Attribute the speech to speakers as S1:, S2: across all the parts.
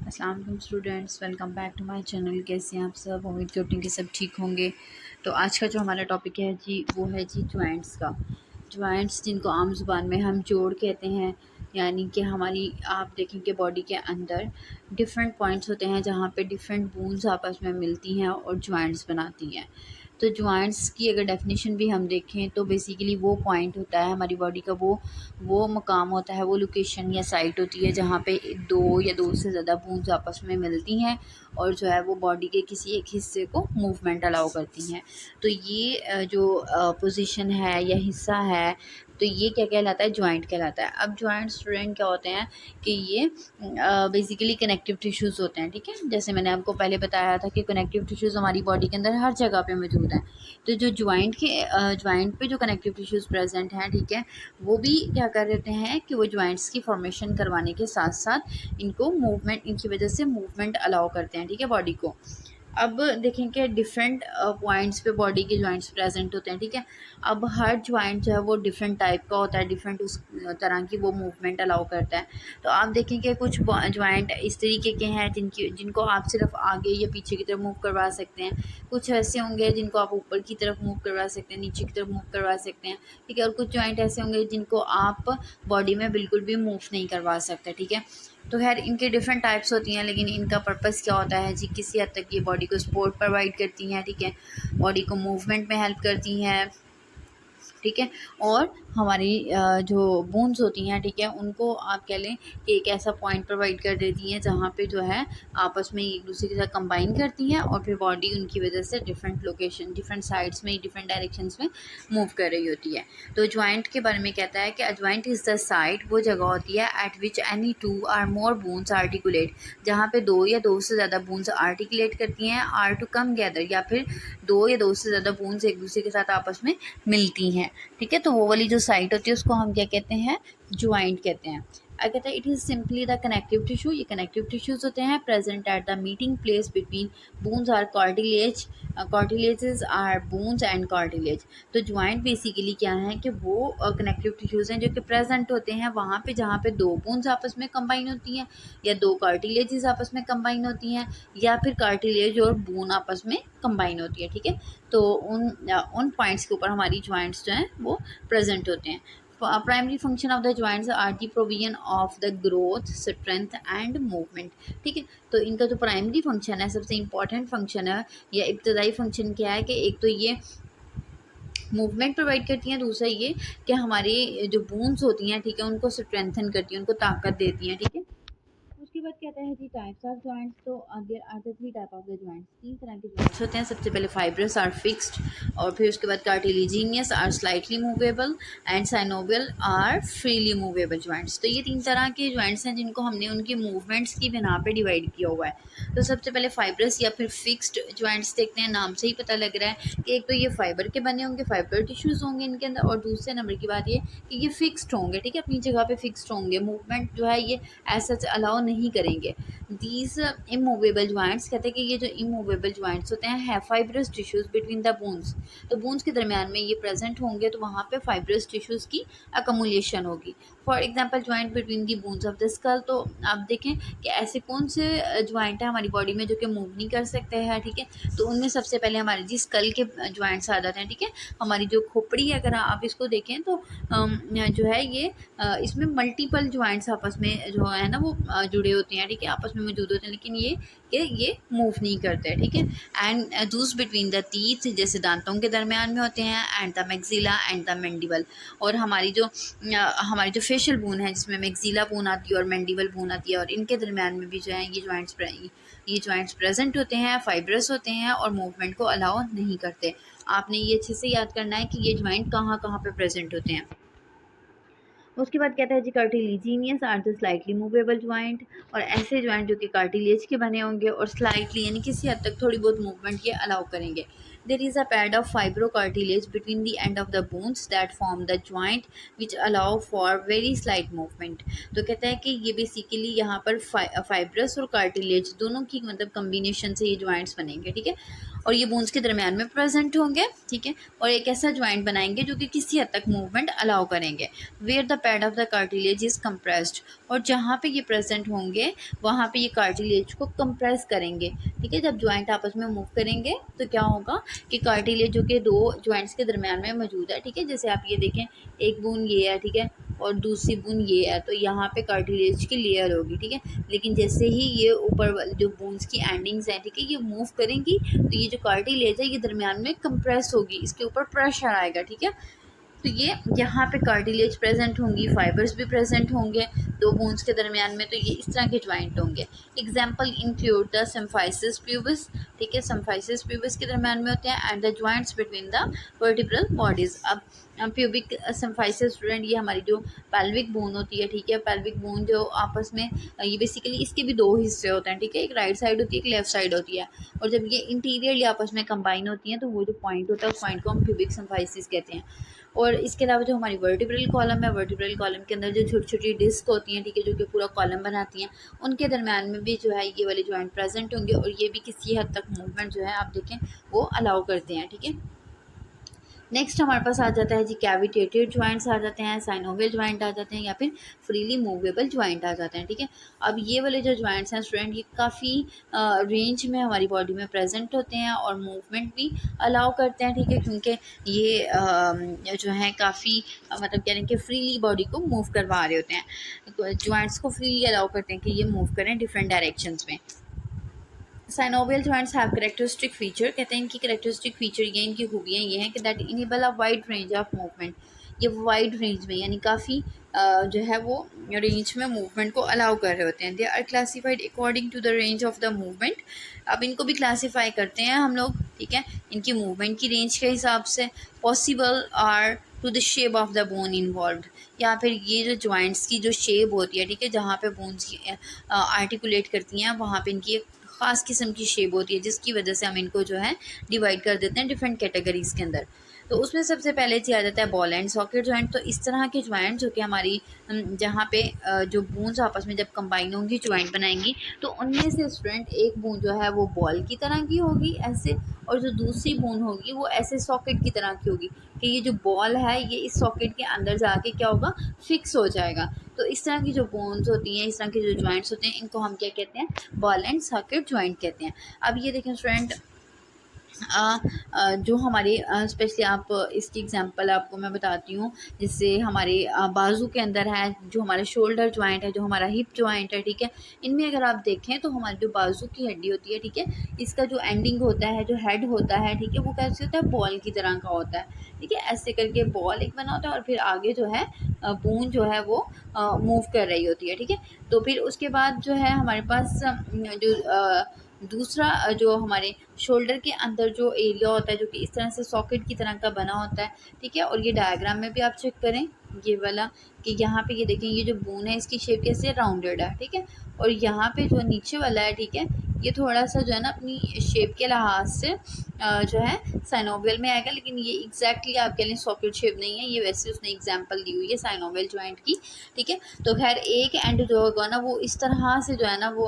S1: अस्सलाम वालेकुम students, welcome back to my channel. कैसे हैं आप सब? उम्मीद करती हूँ कि सब ठीक होंगे। तो आज का जो हमारा टॉपिक है जी, वो है जी जॉइंट्स का। जॉइंट्स जिनको आम ज़ुबान में हम जोड़ कहते हैं, यानी कि हमारी आप देखें कि बॉडी के अंदर डिफरेंट पॉइंट्स होते हैं जहाँ पे डिफरेंट बोन्स आपस में मिलती हैं और जॉइंट्स बनाती हैं। तो जॉइंट्स की अगर डेफिनेशन भी हम देखें तो बेसिकली वो पॉइंट होता है हमारी बॉडी का, वो मकाम होता है, वो लोकेशन या साइट होती है जहाँ पे दो या दो से ज़्यादा बोन्स आपस में मिलती हैं और जो है वो बॉडी के किसी एक हिस्से को मूवमेंट अलाउ करती हैं। तो ये जो पोजीशन है या हिस्सा है, तो ये क्या कहलाता है? जॉइंट कहलाता है। अब जॉइंट स्टूडेंट क्या होते हैं कि ये बेसिकली कनेक्टिव टिश्यूज़ होते हैं, ठीक है। जैसे मैंने आपको पहले बताया था कि कनेक्टिव टिश्यूज़ हमारी बॉडी के अंदर हर जगह पे मौजूद हैं। तो जो जॉइंट पे जो कनेक्टिव टिश्यूज़ प्रेजेंट हैं, ठीक है, वो भी क्या कर देते हैं कि वो जॉइंट्स की फॉर्मेशन करवाने के साथ साथ इनको मूवमेंट, इनकी वजह से मूवमेंट अलाउ करते हैं, ठीक है, बॉडी को। अब देखें कि डिफरेंट पॉइंट्स पे बॉडी के जॉइंट्स प्रेजेंट होते हैं, ठीक है। अब हर जॉइंट जो है वो डिफरेंट टाइप का होता है, डिफरेंट उस तरह की वो मूवमेंट अलाउ करता है। तो आप देखें कि कुछ जॉइंट इस तरीके के हैं जिनको आप सिर्फ आगे या पीछे की तरफ मूव करवा सकते हैं। कुछ ऐसे होंगे जिनको आप ऊपर की तरफ मूव करवा सकते हैं, नीचे की तरफ मूव करवा सकते हैं, ठीक है। और कुछ जॉइंट ऐसे होंगे जिनको आप बॉडी में बिल्कुल भी मूव नहीं करवा सकते, ठीक है। तो खैर इनके डिफरेंट टाइप्स होती हैं, लेकिन इनका पर्पस क्या होता है जी? किसी हद तक ये बॉडी को सपोर्ट प्रोवाइड करती हैं, ठीक है, बॉडी को मूवमेंट में हेल्प करती हैं, ठीक है। और हमारी जो बोन्स होती हैं, ठीक है, उनको आप कह लें कि एक ऐसा पॉइंट प्रोवाइड कर देती हैं जहाँ पे जो है आपस में एक दूसरे के साथ कंबाइन करती हैं और फिर बॉडी उनकी वजह से डिफरेंट लोकेशन, डिफरेंट साइड्स में, डिफरेंट डायरेक्शंस में मूव कर रही होती है। तो ज्वाइंट के बारे में कहता है कि a joint is the site, वो जगह होती है at which any two or more bones articulate, जहाँ पे दो या दो से ज़्यादा बोन्स आर्टिकुलेट करती हैं, आर टू कम गैदर, या फिर दो या दो से ज़्यादा बोन्स एक दूसरे के साथ आपस में मिलती हैं, ठीक है। तो वो वाली जो साइट होती है उसको हम क्या कहते हैं? ज्वाइंट कहते हैं। कहते हैं it is simply the connective tissue. ये कनेक्टिव टिश्यूज होते हैं present at the meeting place between bones or cartilage, cartilages or bones and cartilage. तो ज्वाइंट बेसिकली क्या है कि वो कनेक्टिव टिश्यूज हैं जो कि प्रेजेंट होते हैं वहाँ पे जहाँ पे दो बोन्स आपस में कंबाइन होती हैं, या दो कार्टिलेजेस आपस में कंबाइन होती हैं, या फिर कार्टिलेज और बोन आपस में कंबाइन होती है, ठीक है। तो उन पॉइंट्स के ऊपर हमारी ज्वाइंट्स जो हैं वो प्रेजेंट होते हैं। Primary function of the joints are the provision of the growth, strength and movement, ठीक है। तो इनका जो प्राइमरी फंक्शन है, सबसे इंपॉर्टेंट फंक्शन है या इब्तदाई फंक्शन क्या है कि एक तो ये मूवमेंट प्रोवाइड करती हैं, दूसरा ये कि हमारी जो बोन्स होती हैं, ठीक है, उनको स्ट्रेंथन करती हैं, उनको ताकत देती हैं, ठीक है। उसके बाद कहता है जी टाइप्स ऑफ जॉइंट्स। तो there are the three type of the joints, तीन तरह के जॉइंट्स होते हैं। सबसे पहले फाइब्रस आर फिक्स्ड, और फिर उसके बाद cartilaginous are slightly movable, and synovial are freely movable joints. तो ये तीन तरह के जॉइंट्स हैं जिनको हमने उनकी मूवमेंट्स की बिना पे डिवाइड किया हुआ है। तो सबसे पहले फाइब्रस या फिर फिक्स्ड जॉइंट्स देखते हैं। नाम से ही पता लग रहा है कि एक तो ये फाइबर के बने होंगे, फाइबर टिश्यूज़ होंगे इनके अंदर, और दूसरे नंबर की बात ये कि ये फिक्स्ड होंगे, ठीक है, अपनी जगह पे फिक्स्ड होंगे, मूवमेंट जो है ये ऐसा अलाउ नहीं करेंगे। दीज इमूवेबल जॉइंट्स, कहते हैं कि ये जो इमूवेबल जॉइंट्स होते हैं है fibrous tissues between the bones. तो बोन्स के दरमियान में ये प्रेजेंट होंगे, तो वहाँ पे फाइब्रस टिश्यूज़ की अकमुलेशन होगी। For example joint between the bones of the skull. तो आप देखें कि ऐसे कौन से जॉइंट है हमारी बॉडी में जो कि मूव नहीं कर सकते हैं, ठीक है। तो उनमें सबसे पहले हमारे जी स्कल के जॉइंट्स आ जाते हैं, ठीक है। हमारी जो खोपड़ी है, अगर आप इसको देखें तो जो है ये इसमें मल्टीपल जॉइंट्स आपस में जो है ना वो जुड़े होते हैं, ठीक है, आपस में मौजूद होते हैं, लेकिन ये मूव नहीं करते, ठीक है। एंड दूस बिटवीन द टीथ, जैसे दांतों के दरमियान में होते हैं, and the maxilla and the mandible. और हमारी जो फेशियल बोन है जिसमें मैक्सिला बोन आती है और मैंडिबल बोन आती है, और इनके दरमियान में भी जो है ये जॉइंट्स प्रेजेंट होते हैं, फाइब्रस होते हैं और मूवमेंट को अलाउ नहीं करते। आपने ये अच्छे से याद करना है कि ये जॉइंट कहाँ कहाँ पे प्रेजेंट होते हैं। उसके बाद कहता है जी cartilaginous are the slightly movable joint, और ऐसे ज्वाइंट जो कि कार्टिलेज के बने होंगे और स्लाइटली यानी किसी हद तक थोड़ी बहुत मूवमेंट ये अलाउ करेंगे। There is a pad of fibro cartilage between the end of the bones that form the joint which allow for very slight movement. तो कहता है कि ये बेसिकली यहाँ पर फाइब्रस और कार्टिलेज दोनों की मतलब कम्बिनेशन से ये ज्वाइंट्स बनेंगे, ठीक है। और ये बोन्स के दरमियान में प्रेजेंट होंगे, ठीक है। और एक ऐसा ज्वाइंट बनाएंगे जो कि किसी हद तक मूवमेंट अलाउ करेंगे। Where the pad of the cartilage is compressed, और जहाँ पे ये प्रेजेंट होंगे वहाँ पे ये कार्टिलेज को कंप्रेस करेंगे, ठीक है। जब ज्वाइंट आपस में मूव करेंगे तो क्या होगा कि कार्टिलेज जो कि दो ज्वाइंट्स के दरमियान में मौजूद है, ठीक है। जैसे आप ये देखें, एक बोन ये है, ठीक है, और दूसरी बोन ये है, तो यहाँ पे कार्टिलेज की लेयर होगी, ठीक है। लेकिन जैसे ही ये ऊपर वाली जो बोन्स की एंडिंग्स हैं, ठीक है, ये मूव करेंगी तो ये जो कार्टिलेज है ये दरमियान में कंप्रेस होगी, इसके ऊपर प्रेशर आएगा, ठीक है। तो ये यहाँ पे कार्टिलेज प्रेजेंट होंगी, फाइबर्स भी प्रेजेंट होंगे दो बोन्स के दरमियान में, तो ये इस तरह के ज्वाइंट होंगे। Example include the symphysis pubis, ठीक है, सिम्फाइसिस प्यूबिस के दरमियान में होते हैं, and the joints between the vertebral bodies. अब प्यूबिक सिम्फाइसिस स्टूडेंट ये हमारी जो पेल्विक बोन होती है, ठीक है, पेल्विक बोन जो आपस में ये बेसिकली इसके भी दो हिस्से होते हैं, ठीक है, एक राइट साइड होती है, एक लेफ्ट साइड होती है, और जब ये इंटीरियरली आपस में कंबाइन होती हैं तो वो जो पॉइंट होता है उस पॉइंट को हम प्यूबिक सिम्फाइसिस कहते हैं। और इसके अलावा जो हमारी वर्टिब्रल कॉलम है, वर्टिब्रल कॉलम के अंदर जो छोटी छोटी डिस्क होती हैं, ठीक है, जो कि पूरा कॉलम बनाती हैं, उनके दरमियान में भी जो है ये वाले जॉइंट प्रेजेंट होंगे, और ये भी किसी हद तक मूवमेंट जो है आप देखें वो अलाउ करते हैं, ठीक है। नेक्स्ट हमारे पास आ जाता है जी कैविटेटेड ज्वाइंट्स आ जाते हैं, साइनोवियल ज्वाइंट आ जाते हैं, या फिर फ्रीली मूवेबल ज्वाइंट आ जाते हैं, ठीक है। अब ये वाले जो ज्वाइंट्स हैं स्टूडेंट ये काफ़ी रेंज में हमारी बॉडी में प्रेजेंट होते हैं और मूवमेंट भी अलाउ करते हैं, ठीक है, क्योंकि ये जो है काफ़ी मतलब कह रहे हैं कि फ्रीली बॉडी को मूव करवा रहे होते हैं, ज्वाइंट्स को फ्रीली अलाउ करते हैं कि ये मूव करें डिफरेंट डायरेक्शंस में। Synovial joints have characteristic feature, कहते हैं इनकी करेक्टरिस्टिक फीचर ये, इनकी खूबियाँ ये हैं कि that enable a wide range of movement, ये वाइड रेंज में यानी काफ़ी जो है वो रेंज में मूवमेंट को अलाउ कर रहे होते हैं। They are classified according to the range of the movement, अब इनको भी क्लासीफाई करते हैं हम लोग, ठीक है, इनकी मूवमेंट की रेंज के हिसाब से। Possible are to the shape of the bone involve, या फिर ये जो जॉइंट्स की जो शेप होती है, ठीक है, जहाँ पे बोन्स की आर्टिकुलेट करती हैं वहाँ पे इनकी ख़ास किस्म की शेप होती है, जिसकी वजह से हम इनको जो है डिवाइड कर देते हैं डिफरेंट कैटेगरीज़ के अंदर। तो उसमें सबसे पहले आ जाता है बॉल एंड सॉकेट जॉइंट। तो इस तरह के जॉइंट जो कि हमारी जहाँ पे जो बोन्स आपस में जब कंबाइन होंगी जॉइंट बनाएंगी, तो उनमें से स्टूडेंट एक बोन जो है वो बॉल की तरह की होगी ऐसे, और जो दूसरी बोन होगी वो ऐसे सॉकेट की तरह की होगी कि ये जो बॉल है ये इस सॉकेट के अंदर जाके क्या होगा, फिक्स हो जाएगा। तो इस तरह की जो बोन्स होती हैं, इस तरह के जो जॉइंट्स होते हैं, इनको हम क्या कहते हैं, बॉल एंड सॉकेट जॉइंट कहते हैं। अब ये देखें स्टूडेंट, जो हमारे स्पेशली आप इसकी एग्जांपल आपको मैं बताती हूँ, जिससे हमारे बाजू के अंदर है, जो हमारा शोल्डर जॉइंट है, जो हमारा हिप जॉइंट है, ठीक है, इनमें अगर आप देखें तो हमारी जो बाजू की हड्डी होती है, ठीक है, इसका जो एंडिंग होता है, जो हेड होता है, ठीक है, वो कैसे होता है, बॉल की तरह का होता है, ठीक है, ऐसे करके बॉल एक बना होता है, और फिर आगे जो है बोन जो है वो मूव कर रही होती है, ठीक है। तो फिर उसके बाद जो है हमारे पास जो दूसरा जो हमारे शोल्डर के अंदर जो एरिया होता है, जो कि इस तरह से सॉकेट की तरह का बना होता है, ठीक है, और ये डायग्राम में भी आप चेक करें ये वाला कि यहाँ पे ये देखें, ये जो बोन है इसकी शेप कैसे राउंडेड है, ठीक है, और यहाँ पे जो नीचे वाला है, ठीक है, ये थोड़ा सा जो है ना अपनी शेप के लिहाज से जो है साइनोवियल में आएगा, लेकिन ये एग्जैक्टली आप कह लें सॉकेट शेप नहीं है, ये वैसे उसने एग्जांपल दी हुई है साइनोवियल जॉइंट की, ठीक है। तो खैर एक एंड जो होगा ना वो इस तरह से जो है ना वो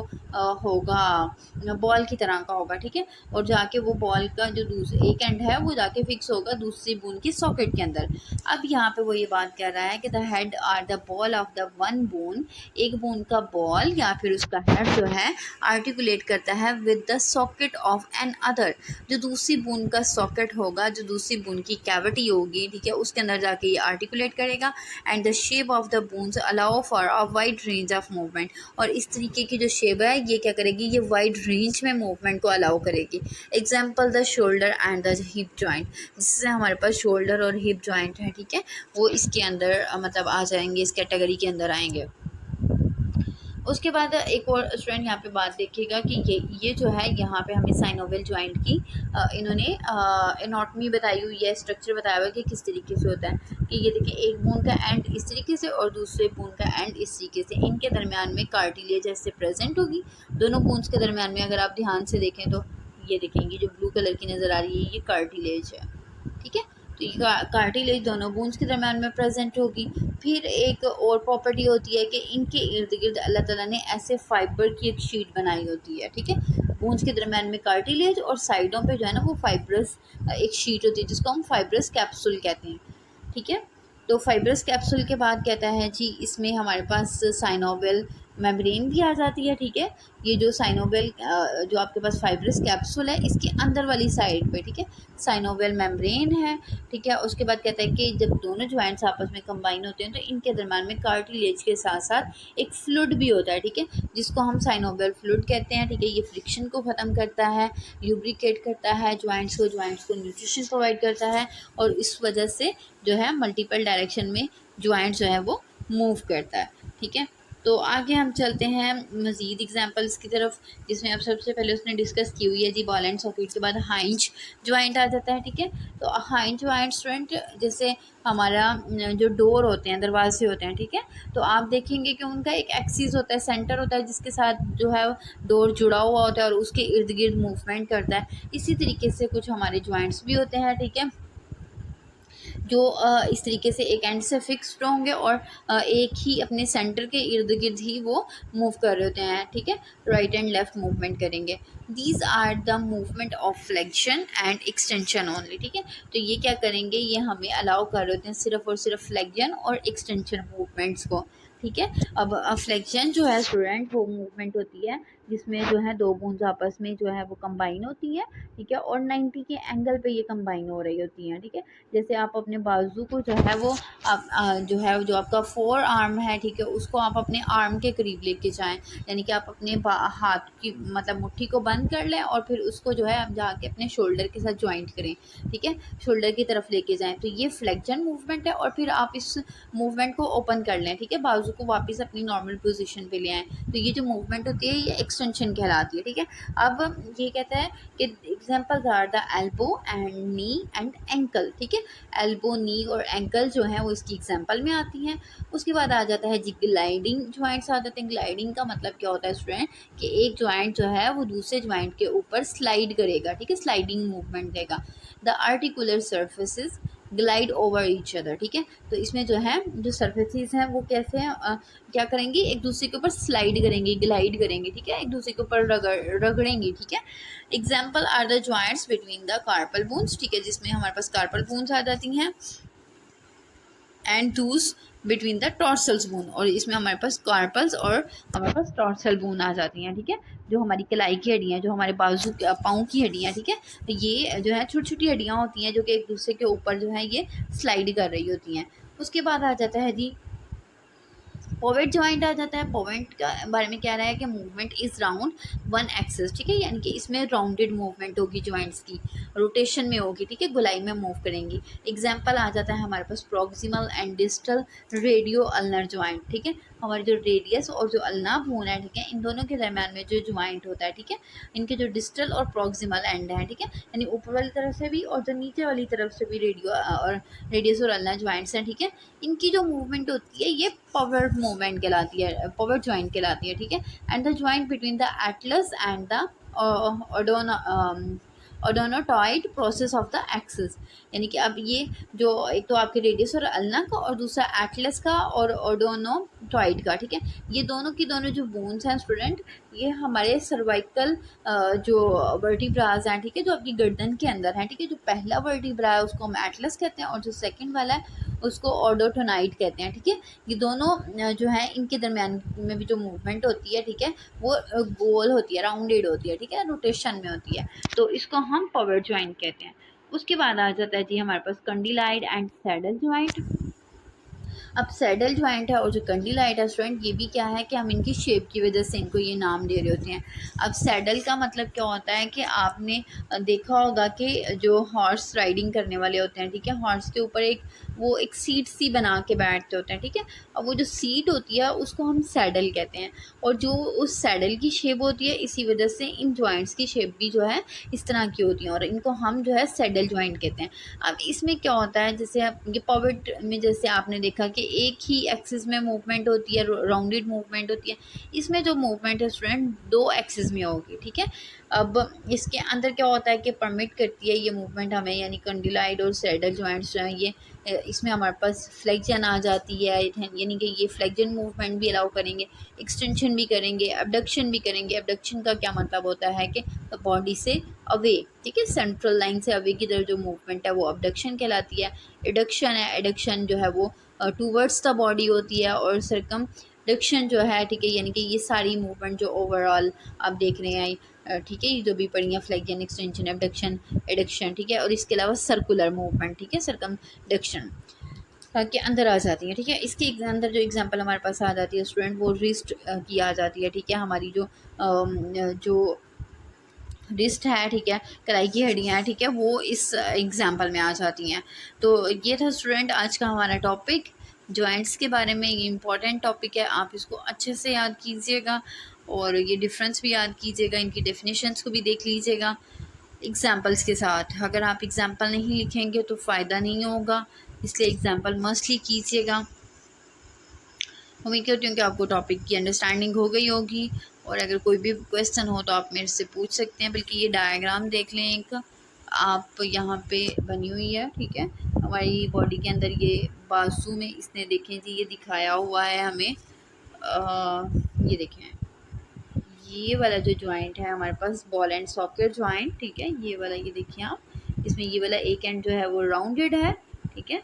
S1: होगा बॉल की तरह का होगा, ठीक है, और जाके वो बॉल का जो एक एंड है वो जाके फिक्स होगा दूसरी बोन की सॉकेट के अंदर। अब यहाँ पे वो ये बात कर रहा है कि the head or the ball of the one bone, एक बोन का बॉल या फिर उसका हेड जो है आर्टिकुलेट करता है with the socket of another, जो दूसरी बोन का सॉकेट होगा, जो दूसरी बोन की कैविटी होगी, ठीक है, उसके अंदर जाके ये आर्टिकुलेट करेगा। And the shape of the bones allow for a wide range of movement, और इस तरीके की जो शेप है ये क्या करेगी, ये वाइड रेंज में मूवमेंट को अलाउ करेगी। Example the shoulder and the hip joint, जिससे हमारे पास शोल्डर और हिप जॉइंट है, ठीक है, वो इसके अंदर मतलब आ जाएंगे, इस कैटेगरी के अंदर आएंगे। उसके बाद एक और स्टूडेंट यहाँ पे बात देखिएगा कि ये जो है यहाँ पे हमें साइनोवियल जॉइंट की इन्होंने एनाटॉमी बताई हुई है, स्ट्रक्चर बताया हुआ है कि किस तरीके से होता है, कि ये देखिए एक बोन का एंड इस तरीके से और दूसरे बोन का एंड इस तरीके से, इनके दरमियान में कार्टिलेज ऐसे प्रेजेंट होगी, दोनों बोन्स के दरमियान में अगर आप ध्यान से देखें तो ये देखेंगे जो ब्लू कलर की नज़र आ रही है ये कार्टिलेज है, ठीक है। तो ये कार्टिलेज दोनों बोन्स के दरमियान में प्रेजेंट होगी। फिर एक और प्रॉपर्टी होती है कि इनके इर्द गिर्द अल्लाह ताला ने ऐसे फाइबर की एक शीट बनाई होती है, ठीक है, बोन्स के दरम्यान में कार्टिलेज और साइडों पे जो है ना वो फाइब्रस एक शीट होती है जिसको हम फाइब्रस कैप्सूल कहते हैं, ठीक है। तो फाइब्रस कैप्सूल के बाद कहता है जी इसमें हमारे पास साइनोवियल मेम्ब्रेन भी आ जाती है, ठीक है। ये जो साइनोवियल जो आपके पास फाइब्रस कैप्सूल है इसके अंदर वाली साइड पे, ठीक है, साइनोवियल मेम्ब्रेन है, ठीक है। उसके बाद कहता है कि जब दोनों ज्वाइंट्स आपस में कंबाइन होते हैं तो इनके दरम्यान में कार्टिलेज के साथ साथ एक फ्लूइड भी होता है, ठीक है, जिसको हम साइनोवियल फ्लूइड कहते हैं, ठीक है। ये फ्रिक्शन को ख़त्म करता है, ल्यूब्रिकेट करता है ज्वाइंट्स को न्यूट्रिशन प्रोवाइड करता है और इस वजह से जो है मल्टीपल डायरेक्शन में ज्वाइंट जो है वो मूव करता है, ठीक है। तो आगे हम चलते हैं मज़ीद एग्जांपल्स की तरफ, जिसमें अब सबसे पहले उसने डिस्कस की हुई है जी बॉल एंड सॉकेट के बाद हाइंज ज्वाइंट आ जाता है, ठीक है। तो हाइंज ज्वाइंट स्टूडेंट जैसे हमारा जो डोर होते हैं, दरवाजे होते हैं, ठीक है, तो आप देखेंगे कि उनका एक एक्सिस होता है, सेंटर होता है जिसके साथ जो है डोर जुड़ा हुआ होता है और उसके इर्द गिर्द मूवमेंट करता है। इसी तरीके से कुछ हमारे ज्वाइंट्स भी होते हैं, ठीक है, जो इस तरीके से एक एंड से फिक्स्ड होंगे और एक ही अपने सेंटर के इर्द गिर्द ही वो मूव कर रहे होते हैं, ठीक है, राइट एंड लेफ्ट मूवमेंट करेंगे। These are the movement of flexion and extension only, ठीक है। तो ये क्या करेंगे, ये हमें अलाउ कर रहे होते हैं सिर्फ और सिर्फ फ्लेक्शन और एक्सटेंशन मूवमेंट्स को, ठीक है। अब फ्लेक्शन जो है स्टूडेंट वो मूवमेंट होती है जिसमें जो है दो बोन्स आपस में जो है वो कंबाइन होती है, ठीक है, और 90 के एंगल पे ये कंबाइन हो रही होती हैं, ठीक है। जैसे आप अपने बाजू को जो है वो आप जो है जो आपका फोर आर्म है, ठीक है, उसको आप अपने आर्म के करीब लेके जाएं, यानी कि आप अपने हाथ की मतलब मुट्ठी को बंद कर लें और फिर उसको जो है आप जाके अपने शोल्डर के साथ ज्वाइंट करें, ठीक है, शोल्डर की तरफ लेके जाएं। तो ये फ्लेक्शन मूवमेंट है और फिर आप इस मूवमेंट को ओपन कर लें, ठीक है, बाजू को वापस अपनी नॉर्मल पोजीशन पे ले आएँ। तो ये जो मूवमेंट होती है ये एक्सटेंशन कहलाती है, ठीक है। अब ये कहता है कि examples are the elbow and knee and ankle, ठीक है। एल्बो, नी और एंकल जो है वो इसकी एग्जांपल में आती हैं। उसके बाद आ जाता है जी ग्लाइडिंग ज्वाइंट्स आ जाते हैं। ग्लाइडिंग का मतलब क्या होता है स्टूडेंट, कि एक ज्वाइंट जो है वो दूसरे ज्वाइंट के ऊपर स्लाइड करेगा, ठीक है, स्लाइडिंग मूवमेंट देगा। The articular surfaces glide over each other, ठीक है। तो इसमें जो है जो सर्फेसिस हैं वो कैसे हैं, क्या करेंगी, एक दूसरे के ऊपर स्लाइड करेंगी, ग्लाइड करेंगी, ठीक है, एक दूसरे के ऊपर रगड़ेंगी, ठीक है। Example are the joints between the carpal bones, ठीक है, जिसमें हमारे पास कार्पल बोन्स आ जाती हैं and toes between the tarsals bone, और इसमें हमारे पास कार्पल्स और हमारे पास टॉर्सल बोन आ जाती हैं, ठीक है, जो हमारी कलाई की हड्डियाँ, जो हमारे बाजू पाँव की हड्डियाँ, ठीक है। तो ये जो है छोटी छोटी हड्डियाँ होती हैं जो कि एक दूसरे के ऊपर जो है ये स्लाइड कर रही होती हैं। उसके बाद आ जाता है जी पोवेट ज्वाइंट आ जाता है। पोवेट का बारे में क्या रहा है कि movement is round one axis, ठीक है, यानी कि इसमें राउंडेड मूवमेंट होगी ज्वाइंट्स की, रोटेशन में होगी, ठीक है, गोलाई में मूव करेंगी। एग्जाम्पल आ जाता है हमारे पास proximal and distal radio ulnar joint, ठीक है, हमारे जो रेडियस और जो अल्ना बोन है, ठीक है, इन दोनों के दरम्यान में जो ज्वाइंट होता है, ठीक है, इनके जो डिस्टल और प्रॉक्सिमल एंड है, ठीक है, यानी ऊपर वाली तरफ से भी और जो नीचे वाली तरफ से भी रेडियस और अल्ना ज्वाइंट्स हैं, ठीक है, इनकी जो मूवमेंट होती है ये पॉवर मूवमेंट कहलाती है, पॉवर ज्वाइंट कहलाती है, ठीक है। And the joint between the atlas and the odontoid process of the axis, यानी कि अब ये जो एक तो आपके रेडियस और अल्ना का और दूसरा एटलस का और ओडोनोटॉइड का, ठीक है, ये दोनों की दोनों जो बोन्स हैं स्टूडेंट ये हमारे सर्वाइकल जो वर्टिब्राज हैं, ठीक है, जो आपकी गर्दन के अंदर हैं, ठीक है, जो पहला वर्टिब्रा है उसको हम एटलस कहते हैं और जो सेकंड वाला है उसको ओडोटोनाइड कहते हैं, ठीक है। ये दोनों जो है इनके दरमियान में भी जो मूवमेंट होती है, ठीक है, वो गोल होती है, राउंडेड होती है, ठीक है, रोटेशन में होती है, तो इसको हम पॉवर ज्वाइंट कहते हैं। उसके बाद आ जाता है जी हमारे पास कंडिलाइड एंड सैडल ज्वाइंट। अब सैडल ज्वाइंट है और जो कंडिलाइड है स्टूडेंट ये भी क्या है कि हम इनकी शेप की वजह से इनको ये नाम दे रहे होते हैं। अब सैडल का मतलब क्या होता है कि आपने देखा होगा कि जो हॉर्स राइडिंग करने वाले होते हैं, ठीक है, हॉर्स के ऊपर एक सीट सी बना के बैठते होते हैं, ठीक है, अब वो जो सीट होती है उसको हम सैडल कहते हैं और जो उस सैडल की शेप होती है इसी वजह से इन ज्वाइंट्स की शेप भी जो है इस तरह की होती है और इनको हम जो है सैडल ज्वाइंट कहते हैं। अब इसमें क्या होता है, जैसे ये पॉवेट में जैसे आपने देखा कि एक ही एक्सिस में मूवमेंट होती है, राउंडेड मूवमेंट होती है, इसमें जो मूवमेंट है स्टूडेंट दो एक्सिस में होगी, ठीक है। अब इसके अंदर क्या होता है कि परमिट करती है ये मूवमेंट हमें, यानी कंडिलाइड और सैडल ज्वाइंट्स जो है ये इसमें हमारे पास फ्लेक्जन आ जाती है, यानी कि ये फ्लेक्जन मूवमेंट भी अलाउ करेंगे, एक्सटेंशन भी करेंगे, एबडक्शन भी करेंगे। एबडक्शन का क्या मतलब होता है कि बॉडी से अवे, ठीक है, सेंट्रल लाइन से अवे की तरफ जो मूवमेंट है वो अबडक्शन कहलाती है। एडक्शन है, एडक्शन जो है वो टूवर्ड्स द बॉडी होती है, और सरकमडक्शन जो है, ठीक है, यानी कि ये सारी मूवमेंट जो ओवरऑल आप देख रहे हैं, ठीक है, ये जो भी पढ़ी है फ्लेक्जन, एक्सटेंशन, एबडक्शन, एडक्शन, ठीक है, और इसके अलावा सर्कुलर मूवमेंट, ठीक है, सरकमडक्शन के अंदर आ जाती है, ठीक है। इसके अंदर जो एग्जांपल हमारे पास आ जाती है स्टूडेंट, वो रिस्ट की आ जाती है, ठीक है। हमारी जो रिस्ट है, ठीक है, कलाई की हड्डियाँ हैं, ठीक है, वो इस एग्जांपल में आ जाती हैं। तो ये था स्टूडेंट आज का हमारा टॉपिक जॉइंट्स के बारे में। ये इम्पॉर्टेंट टॉपिक है, आप इसको अच्छे से याद कीजिएगा और ये डिफरेंस भी याद कीजिएगा, इनकी डेफिनेशंस को भी देख लीजिएगा एग्जाम्पल्स के साथ। अगर आप एग्जाम्पल नहीं लिखेंगे तो फ़ायदा नहीं होगा, इसलिए एग्जाम्पल मस्टली कीजिएगा। उम्मीद करती हूँ कि आपको टॉपिक की अंडरस्टैंडिंग हो गई होगी, और अगर कोई भी क्वेश्चन हो तो आप मेरे से पूछ सकते हैं। बल्कि ये डायग्राम देख लें, एक आप यहाँ पे बनी हुई है, ठीक है, हमारी बॉडी के अंदर ये बाजू में इसने देखें जी ये दिखाया हुआ है हमें, ये देखें, ये वाला जो जॉइंट है हमारे पास बॉल एंड सॉकेट जॉइंट, ठीक है, ये वाला, ये देखिए आप, इसमें ये वाला एक एंड जो है वो राउंडेड है, ठीक है,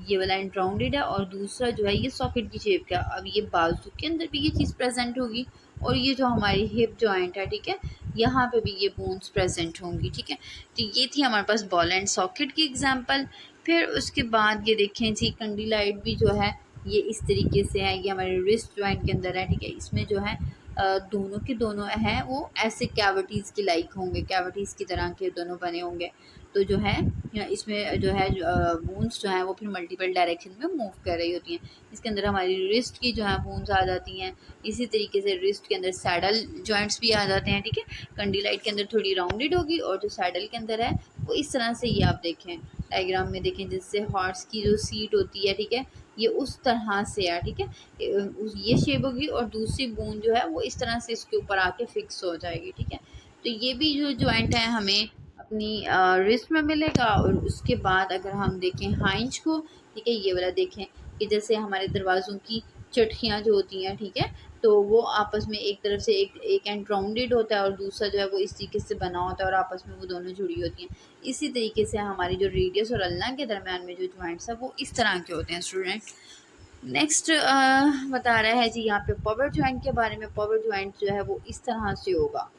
S1: ये वाला एंड राउंडेड है, और दूसरा जो है ये सॉकेट की शेप का। अब ये बाजू के अंदर भी ये चीज़ प्रेजेंट होगी, और ये जो हमारी हिप जॉइंट है, ठीक है, यहाँ पे भी ये बोन्स प्रेजेंट होंगी, ठीक है। तो ये थी हमारे पास बॉल एंड सॉकेट की एग्जाम्पल। फिर उसके बाद ये देखें जी कंडीलाइट भी जो है ये इस तरीके से है, ये हमारे रिस्ट जॉइंट के अंदर है, ठीक है। इसमें जो है दोनों के दोनों हैं वो ऐसे कैविटीज़ के लाइक होंगे, कैविटीज़ की तरह के दोनों बने होंगे। तो जो है इसमें जो है बोन्स जो हैं वो फिर मल्टीपल डायरेक्शन में मूव कर रही होती हैं। इसके अंदर हमारी रिस्ट की जो है बोन्स आ जाती हैं। इसी तरीके से रिस्ट के अंदर सैडल जॉइंट्स भी आ जाते हैं, ठीक है। कंडीलाइट के अंदर थोड़ी राउंडेड होगी, और जो सैडल के अंदर है वो इस तरह से, ये आप देखें डायग्राम में देखें, जिससे हॉर्स की जो सीट होती है, ठीक है, ये उस तरह से है, ठीक है, ये शेप होगी, और दूसरी बोन जो है वो इस तरह से इसके ऊपर आके फिक्स हो जाएगी, ठीक है। तो ये भी जो जॉइंट है हमें अपनी रिस्ट में मिलेगा। और उसके बाद अगर हम देखें हाइंज को, ठीक है, ये वाला देखें कि जैसे हमारे दरवाज़ों की चटखियाँ जो होती हैं, ठीक है, तो वो आपस में एक तरफ से एक एंड राउंडेड होता है, और दूसरा जो है वो इस तरीके से बना होता है, और आपस में वो दोनों जुड़ी होती हैं। इसी तरीके से हमारी जो रेडियस और अल्ना के दरमियान में जो जॉइंट्स है वो इस तरह के होते हैं स्टूडेंट। नेक्स्ट बता रहा है जी यहाँ पे पावर जॉइंट के बारे में। पावर जॉइंट जो है वो इस तरह से होगा,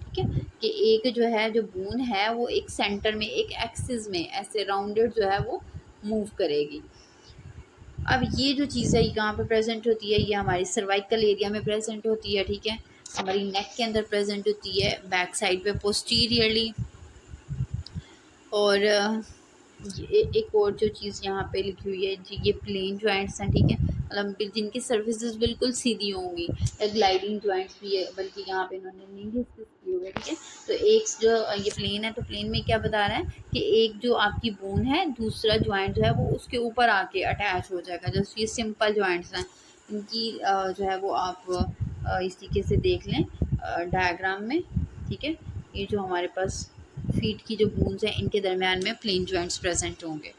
S1: ठीक है, कि एक जो है जो बोन है वो एक सेंटर में, एक एक्सिस में ऐसे राउंडेड जो है वो मूव करेगी। अब ये जो चीज़ है ये कहाँ पे प्रेजेंट होती है, ये हमारी सर्वाइकल एरिया में प्रेजेंट होती है, ठीक है, हमारी नेक के अंदर प्रेजेंट होती है, बैक साइड पे पोस्टीरियरली। और एक और जो चीज़ यहाँ पे लिखी हुई है जी, ये प्लेन जॉइंट्स हैं, ठीक है, मतलब जिनकी सर्फेसिस बिल्कुल सीधी होंगी, या ग्लाइडिंग जॉइंट्स भी है, बल्कि यहाँ पे इन्होंने नहीं डिस्कस किए हुए, ठीक है। तो एक जो ये प्लेन है, तो प्लेन में क्या बता रहा है कि एक जो आपकी बोन है, दूसरा जॉइंट जो है वो उसके ऊपर आके अटैच हो जाएगा। जैसे ये सिंपल जॉइंट्स हैं, इनकी जो है वो आप इस तरीके से देख लें डायग्राम में, ठीक है। ये जो हमारे पास फीट की जो बोन्स हैं इनके दरमियान में प्लेन जॉइंट्स प्रेजेंट होंगे,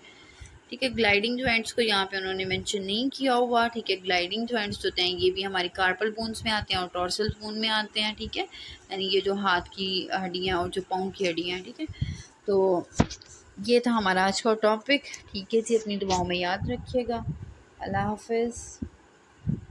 S1: ठीक है। ग्लाइडिंग जॉइंट्स को यहाँ पे उन्होंने मेंशन नहीं किया हुआ, ठीक है। ग्लाइडिंग जॉइंट्स होते हैं ये भी हमारी कार्पल बोन्स में आते हैं और टॉर्सल बोन में आते हैं, ठीक है, यानी ये जो हाथ की हड्डियाँ और जो पाँव की हड्डियाँ हैं, ठीक है। तो ये था हमारा आज का टॉपिक, ठीक है जी, अपनी दुआओं में याद रखिएगा। अल्लाह हाफिज़।